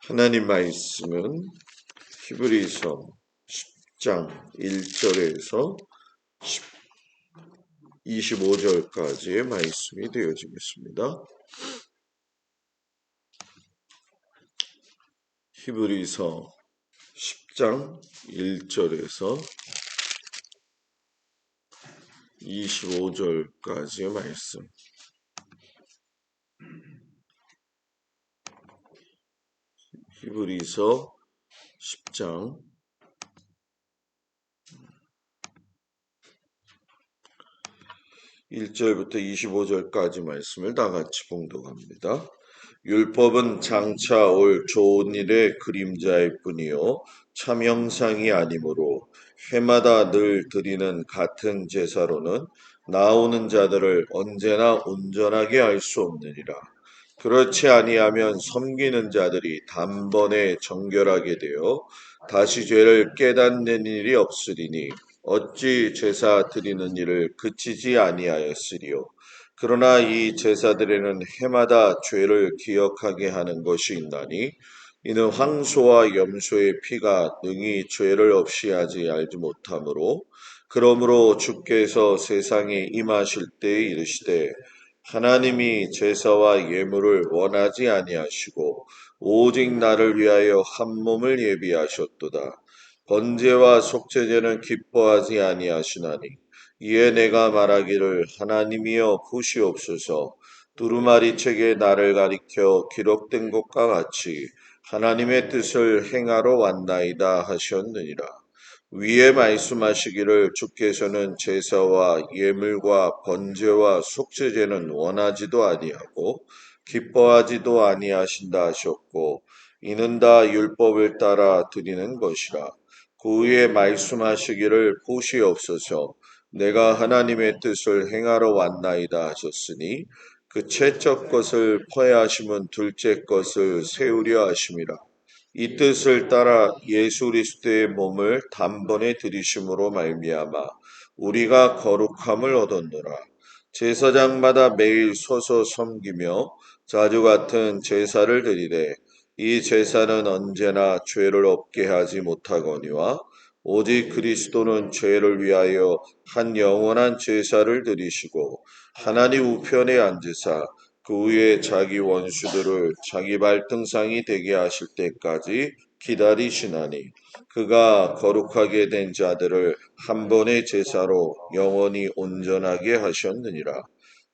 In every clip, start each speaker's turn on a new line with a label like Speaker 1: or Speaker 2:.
Speaker 1: 하나님 말씀은 히브리서 10장 1절에서 25절까지의 말씀이 되어지겠습니다. 히브리서 10장 1절에서 25절까지의 말씀. 히브리서 10장 1절부터 25절까지 말씀을 다 같이 봉독합니다. 율법은 장차 올 좋은 일의 그림자일 뿐이요 참 형상이 아니므로 해마다 늘 드리는 같은 제사로는 나오는 자들을 언제나 온전하게 할 수 없느니라. 그렇지 아니하면 섬기는 자들이 단번에 정결하게 되어 다시 죄를 깨닫는 일이 없으리니 어찌 제사 드리는 일을 그치지 아니하였으리요. 그러나 이 제사들에는 해마다 죄를 기억하게 하는 것이 있나니 이는 황소와 염소의 피가 능히 죄를 없이 하지 알지 못하므로 그러므로 주께서 세상에 임하실 때에 이르시되 하나님이 제사와 예물을 원하지 아니하시고 오직 나를 위하여 한 몸을 예비하셨도다. 번제와 속죄제는 기뻐하지 아니하시나니 이에 내가 말하기를 하나님이여 보시옵소서. 두루마리 책에 나를 가리켜 기록된 것과 같이 하나님의 뜻을 행하러 왔나이다 하셨느니라. 위에 말씀하시기를 주께서는 제사와 예물과 번제와 속죄제는 원하지도 아니하고 기뻐하지도 아니하신다 하셨고 이는 다 율법을 따라 드리는 것이라. 그 위에 말씀하시기를 보시옵소서. 내가 하나님의 뜻을 행하러 왔나이다 하셨으니 그 채첫 것을 퍼야하심은 둘째 것을 세우려 하심이라. 이 뜻을 따라 예수 그리스도의 몸을 단번에 들이심으로 말미암아 우리가 거룩함을 얻었노라. 제사장마다 매일 서서 섬기며 자주 같은 제사를 드리되 이 제사는 언제나 죄를 없게 하지 못하거니와 오직 그리스도는 죄를 위하여 한 영원한 제사를 드리시고 하나님 우편에 앉으사 그 위에 자기 원수들을 자기 발등상이 되게 하실 때까지 기다리시나니 그가 거룩하게 된 자들을 한 번의 제사로 영원히 온전하게 하셨느니라.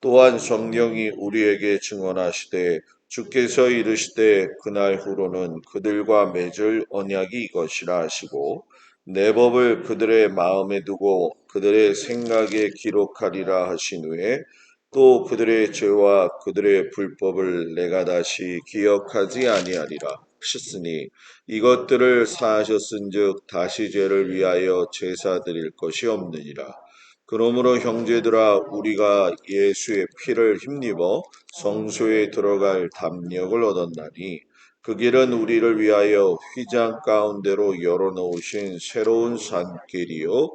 Speaker 1: 또한 성령이 우리에게 증언하시되 주께서 이르시되 그날 후로는 그들과 맺을 언약이 이것이라 하시고 내 법을 그들의 마음에 두고 그들의 생각에 기록하리라 하신 후에 또 그들의 죄와 그들의 불법을 내가 다시 기억하지 아니하리라 하셨으니 이것들을 사하셨은즉 다시 죄를 위하여 제사 드릴 것이 없느니라. 그러므로 형제들아 우리가 예수의 피를 힘입어 성소에 들어갈 담력을 얻었나니 그 길은 우리를 위하여 휘장 가운데로 열어놓으신 새로운 산길이요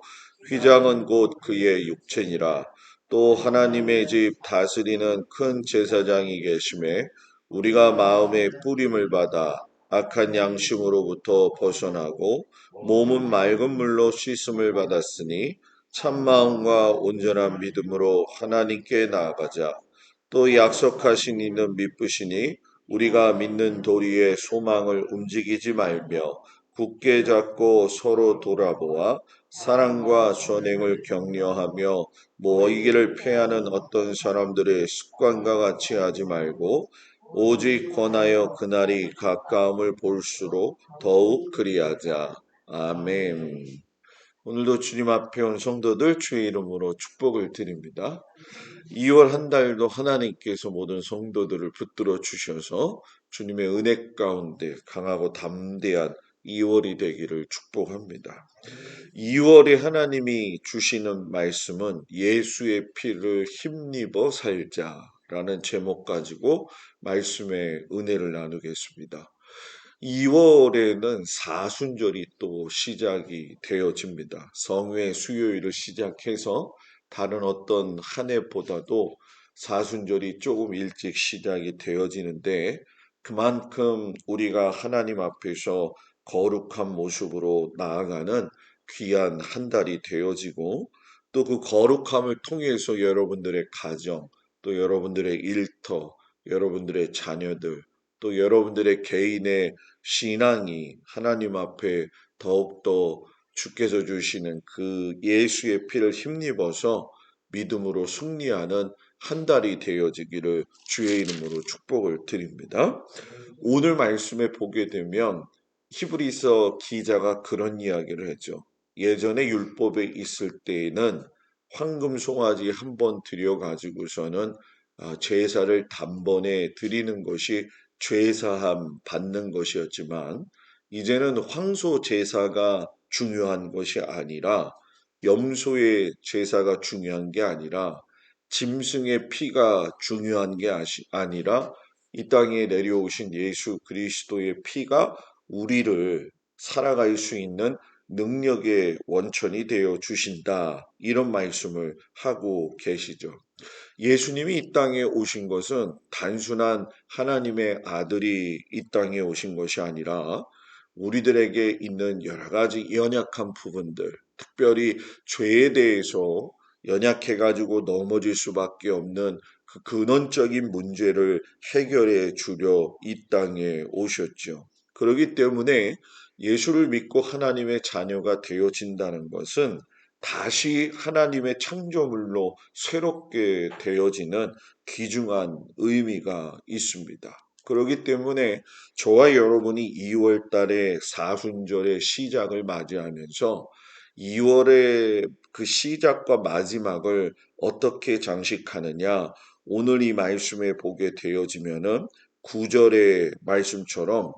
Speaker 1: 휘장은 곧 그의 육체니라. 또 하나님의 집 다스리는 큰 제사장이 계심에 우리가 마음의 뿌림을 받아 악한 양심으로부터 벗어나고 몸은 맑은 물로 씻음을 받았으니 참마음과 온전한 믿음으로 하나님께 나아가자. 또 약속하신 이는 믿으시니 우리가 믿는 도리의 소망을 움직이지 말며 굳게 잡고 서로 돌아보아 사랑과 선행을 격려하며 모이기를 패하는 어떤 사람들의 습관과 같이 하지 말고 오직 권하여 그날이 가까움을 볼수록 더욱 그리하자. 아멘. 오늘도 주님 앞에 온 성도들 주의 이름으로 축복을 드립니다. 2월 한 달도 하나님께서 모든 성도들을 붙들어 주셔서 주님의 은혜 가운데 강하고 담대한 2월이 되기를 축복합니다. 2월에 하나님이 주시는 말씀은 예수의 피를 힘입어 살자라는 제목 가지고 말씀의 은혜를 나누겠습니다. 2월에는 사순절이 또 시작이 되어집니다. 성회 수요일을 시작해서 다른 어떤 한 해보다도 사순절이 조금 일찍 시작이 되어지는데 그만큼 우리가 하나님 앞에서 거룩한 모습으로 나아가는 귀한 한 달이 되어지고 또 그 거룩함을 통해서 여러분들의 가정, 또 여러분들의 일터, 여러분들의 자녀들, 또 여러분들의 개인의 신앙이 하나님 앞에 더욱더 주께서 주시는 그 예수의 피를 힘입어서 믿음으로 승리하는 한 달이 되어지기를 주의 이름으로 축복을 드립니다. 오늘 말씀에 보게 되면 히브리서 기자가 그런 이야기를 했죠. 예전에 율법에 있을 때에는 황금 송아지 한 번 드려가지고서는 제사를 단번에 드리는 것이 죄사함 받는 것이었지만 이제는 황소 제사가 중요한 것이 아니라 염소의 제사가 중요한 게 아니라 짐승의 피가 중요한 게 아니라 이 땅에 내려오신 예수 그리스도의 피가 우리를 살아갈 수 있는 능력의 원천이 되어 주신다. 이런 말씀을 하고 계시죠. 예수님이 이 땅에 오신 것은 단순한 하나님의 아들이 이 땅에 오신 것이 아니라 우리들에게 있는 여러 가지 연약한 부분들, 특별히 죄에 대해서 연약해가지고 넘어질 수밖에 없는 그 근원적인 문제를 해결해 주려 이 땅에 오셨죠. 그렇기 때문에 예수를 믿고 하나님의 자녀가 되어진다는 것은 다시 하나님의 창조물로 새롭게 되어지는 귀중한 의미가 있습니다. 그렇기 때문에 저와 여러분이 2월 달에 사순절의 시작을 맞이하면서 2월의 그 시작과 마지막을 어떻게 장식하느냐, 오늘 이 말씀에 보게 되어지면은 9절의 말씀처럼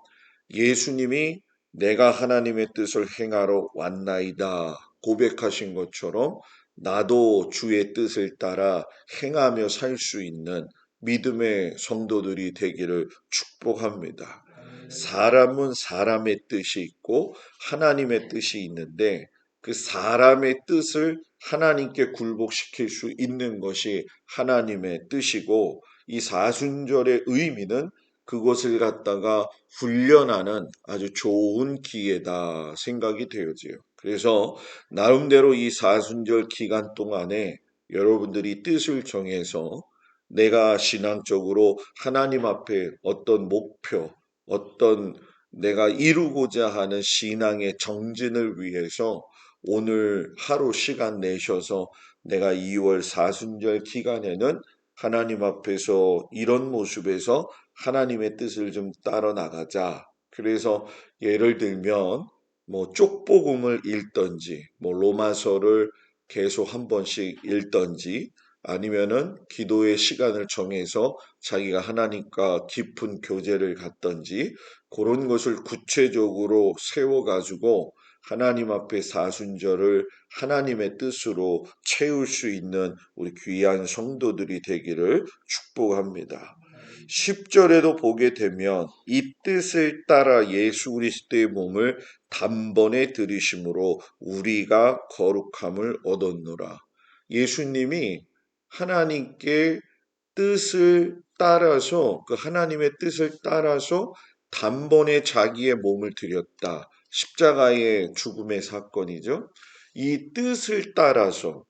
Speaker 1: 예수님이 내가 하나님의 뜻을 행하러 왔나이다 고백하신 것처럼 나도 주의 뜻을 따라 행하며 살 수 있는 믿음의 성도들이 되기를 축복합니다. 사람은 사람의 뜻이 있고 하나님의 뜻이 있는데 그 사람의 뜻을 하나님께 굴복시킬 수 있는 것이 하나님의 뜻이고 이 사순절의 의미는 그것을 갖다가 훈련하는 아주 좋은 기회다 생각이 되어져요. 그래서 나름대로 이 사순절 기간 동안에 여러분들이 뜻을 정해서 내가 신앙적으로 하나님 앞에 어떤 목표, 어떤 내가 이루고자 하는 신앙의 정진을 위해서 오늘 하루 시간 내셔서 내가 2월 사순절 기간에는 하나님 앞에서 이런 모습에서 하나님의 뜻을 좀 따라 나가자. 그래서 예를 들면 뭐 쪽복음을 읽던지 뭐 로마서를 계속 한 번씩 읽던지 아니면은 기도의 시간을 정해서 자기가 하나님과 깊은 교제를 갖던지 그런 것을 구체적으로 세워가지고 하나님 앞에 사순절을 하나님의 뜻으로 채울 수 있는 우리 귀한 성도들이 되기를 축복합니다. 10절에도 보게 되면 이 뜻을 따라 예수 그리스도의 몸을 단번에 들이심으로 우리가 거룩함을 얻었노라. 예수님이 하나님께 뜻을 따라서 그 하나님의 뜻을 따라서 단번에 자기의 몸을 드렸다. 십자가의 죽음의 사건이죠. 이 뜻을 따라서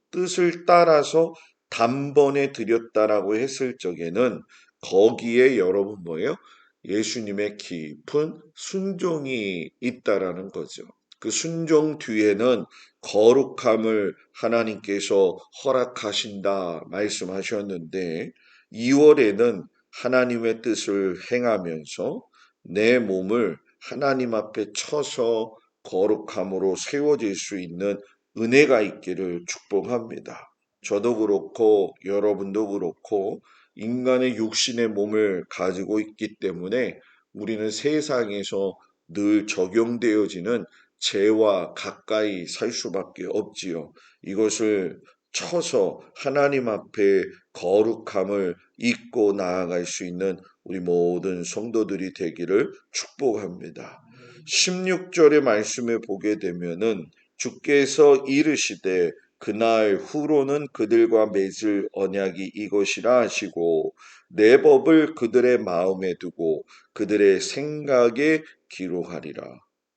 Speaker 1: 단번에 드렸다라고 했을 적에는 거기에 여러분 뭐예요? 예수님의 깊은 순종이 있다라는 거죠. 그 순종 뒤에는 거룩함을 하나님께서 허락하신다 말씀하셨는데 2월에는 하나님의 뜻을 행하면서 내 몸을 하나님 앞에 쳐서 거룩함으로 세워질 수 있는 은혜가 있기를 축복합니다. 저도 그렇고 여러분도 그렇고 인간의 육신의 몸을 가지고 있기 때문에 우리는 세상에서 늘 적용되어지는 죄와 가까이 살 수밖에 없지요. 이것을 쳐서 하나님 앞에 거룩함을 잊고 나아갈 수 있는 우리 모든 성도들이 되기를 축복합니다. 16절의 말씀에 보게 되면은 주께서 이르시되 그날 후로는 그들과 맺을 언약이 이것이라 하시고 내 법을 그들의 마음에 두고 그들의 생각에 기록하리라.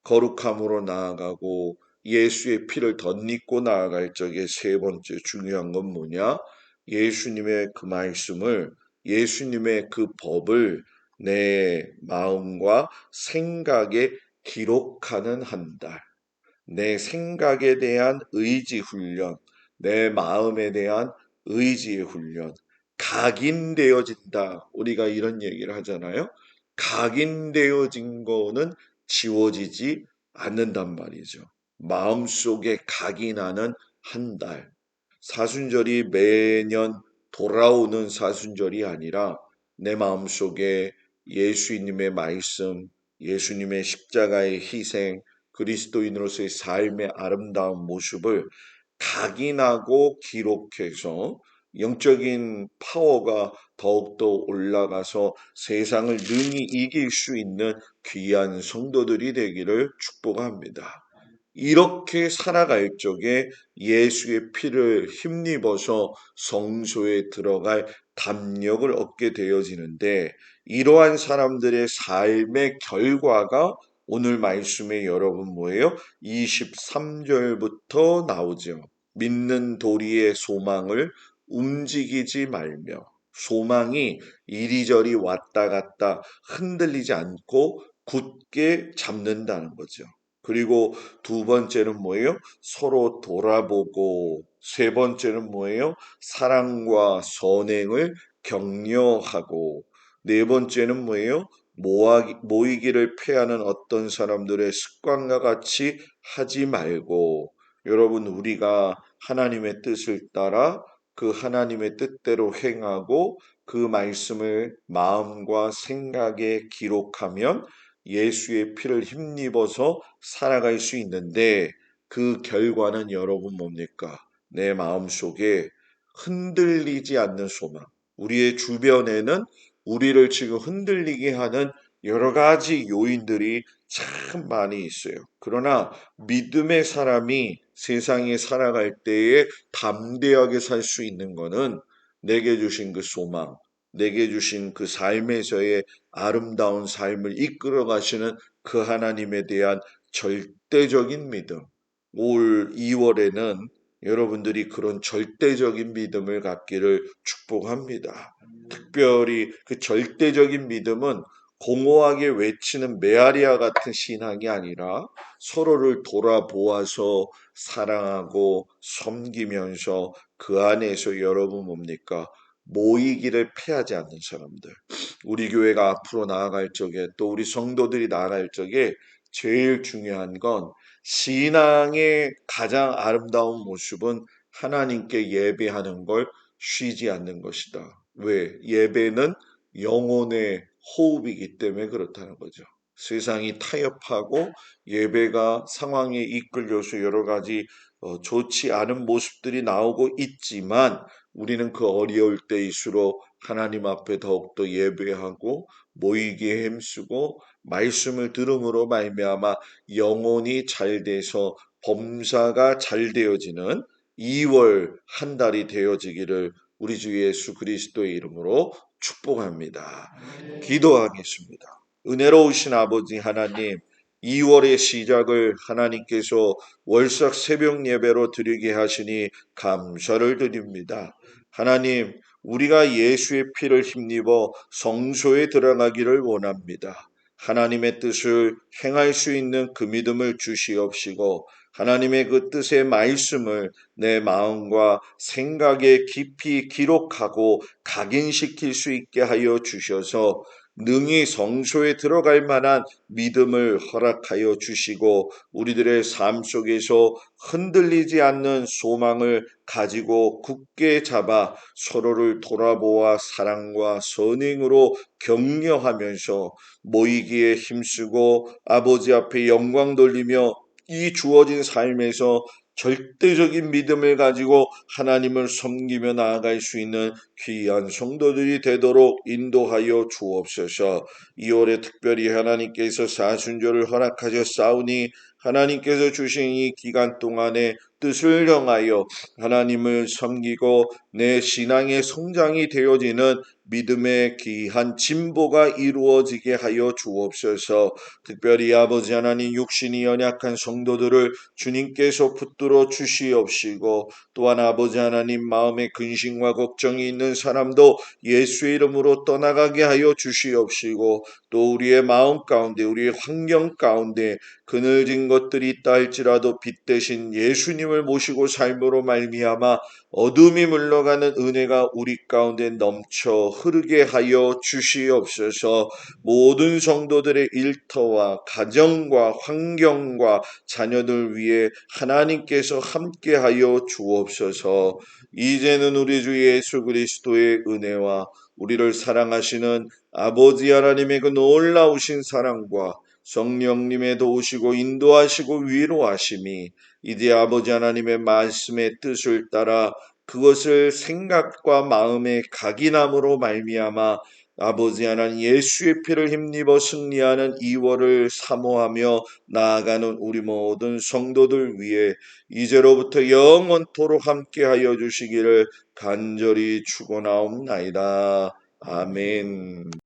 Speaker 1: 거룩함으로 나아가고 예수의 피를 덧입고 나아갈 적에 세 번째 중요한 건 뭐냐? 예수님의 그 말씀을, 예수님의 그 법을 내 마음과 생각에 기록하는 한 달. 내 생각에 대한 의지 훈련, 내 마음에 대한 의지의 훈련, 각인되어진다. 우리가 이런 얘기를 하잖아요. 각인되어진 거는 지워지지 않는단 말이죠. 마음속에 각인하는 한 달. 사순절이 매년 돌아오는 사순절이 아니라 내 마음속에 예수님의 말씀, 예수님의 십자가의 희생, 그리스도인으로서의 삶의 아름다운 모습을 각인하고 기록해서 영적인 파워가 더욱더 올라가서 세상을 능히 이길 수 있는 귀한 성도들이 되기를 축복합니다. 이렇게 살아갈 적에 예수의 피를 힘입어서 성소에 들어갈 담력을 얻게 되어지는데, 이러한 사람들의 삶의 결과가 오늘 말씀에 여러분 뭐예요? 23절부터 나오죠. 믿는 도리의 소망을 움직이지 말며, 소망이 이리저리 왔다 갔다 흔들리지 않고 굳게 잡는다는 거죠. 그리고 두 번째는 뭐예요? 서로 돌아보고, 세 번째는 뭐예요? 사랑과 선행을 격려하고, 네 번째는 뭐예요? 모이기를 패하는 어떤 사람들의 습관과 같이 하지 말고, 여러분, 우리가 하나님의 뜻을 따라 그 하나님의 뜻대로 행하고 그 말씀을 마음과 생각에 기록하면 예수의 피를 힘입어서 살아갈 수 있는데, 그 결과는 여러분 뭡니까? 내 마음속에 흔들리지 않는 소망. 우리의 주변에는 우리를 지금 흔들리게 하는 여러 가지 요인들이 참 많이 있어요. 그러나 믿음의 사람이 세상에 살아갈 때에 담대하게 살 수 있는 것은 내게 주신 그 소망, 내게 주신 그 삶에서의 아름다운 삶을 이끌어 가시는 그 하나님에 대한 절대적인 믿음. 올 2월에는 여러분들이 그런 절대적인 믿음을 갖기를 축복합니다. 특별히 그 절대적인 믿음은 공허하게 외치는 메아리아 같은 신앙이 아니라 서로를 돌아보아서 사랑하고 섬기면서 그 안에서 여러분 뭡니까? 모이기를 패하지 않는 사람들. 우리 교회가 앞으로 나아갈 적에, 또 우리 성도들이 나아갈 적에 제일 중요한 건, 신앙의 가장 아름다운 모습은 하나님께 예배하는 걸 쉬지 않는 것이다. 왜? 예배는 영혼의 호흡이기 때문에 그렇다는 거죠. 세상이 타협하고 예배가 상황에 이끌려서 여러 가지 좋지 않은 모습들이 나오고 있지만, 우리는 그 어려울 때일수록 하나님 앞에 더욱더 예배하고 모이기에 힘쓰고 말씀을 들음으로 말미암아 영혼이 잘 돼서 범사가 잘 되어지는 2월 한 달이 되어지기를 우리 주 예수 그리스도의 이름으로 축복합니다. 기도하겠습니다. 은혜로우신 아버지 하나님, 2월의 시작을 하나님께서 월삭 새벽 예배로 드리게 하시니 감사를 드립니다. 하나님, 우리가 예수의 피를 힘입어 성소에 들어가기를 원합니다. 하나님의 뜻을 행할 수 있는 그 믿음을 주시옵시고, 하나님의 그 뜻의 말씀을 내 마음과 생각에 깊이 기록하고 각인시킬 수 있게 하여 주셔서 능히 성소에 들어갈 만한 믿음을 허락하여 주시고, 우리들의 삶 속에서 흔들리지 않는 소망을 가지고 굳게 잡아 서로를 돌아보아 사랑과 선행으로 격려하면서 모이기에 힘쓰고 아버지 앞에 영광 돌리며 이 주어진 삶에서 절대적인 믿음을 가지고 하나님을 섬기며 나아갈 수 있는 귀한 성도들이 되도록 인도하여 주옵소서. 2월에 특별히 하나님께서 사순절을 허락하셨사오니 하나님께서 주신 이 기간 동안에 뜻을 정하여 하나님을 섬기고 내 신앙의 성장이 되어지는 믿음의 귀한 진보가 이루어지게 하여 주옵소서. 특별히 아버지 하나님 육신이 연약한 성도들을 주님께서 붙들어 주시옵시고, 또한 아버지 하나님 마음에 근심과 걱정이 있는 사람도 예수의 이름으로 떠나가게 하여 주시옵시고, 또 우리의 마음 가운데 우리의 환경 가운데 그늘진 것들이 있다 할지라도 빛 대신 예수님을 모시고 삶으로 말미암아 어둠이 물러가는 은혜가 우리 가운데 넘쳐 흐르게 하여 주시옵소서. 모든 성도들의 일터와 가정과 환경과 자녀들 위해 하나님께서 함께하여 주옵소서. 이제는 우리 주 예수 그리스도의 은혜와 우리를 사랑하시는 아버지 하나님의 그 놀라우신 사랑과 성령님의 도우시고 인도하시고 위로하심이 이제 아버지 하나님의 말씀의 뜻을 따라 그것을 생각과 마음에 각인함으로 말미암아 아버지 하나님 예수의 피를 힘입어 승리하는 2월을 사모하며 나아가는 우리 모든 성도들 위해 이제로부터 영원토록 함께하여 주시기를 간절히 축원하옵나이다. 아멘.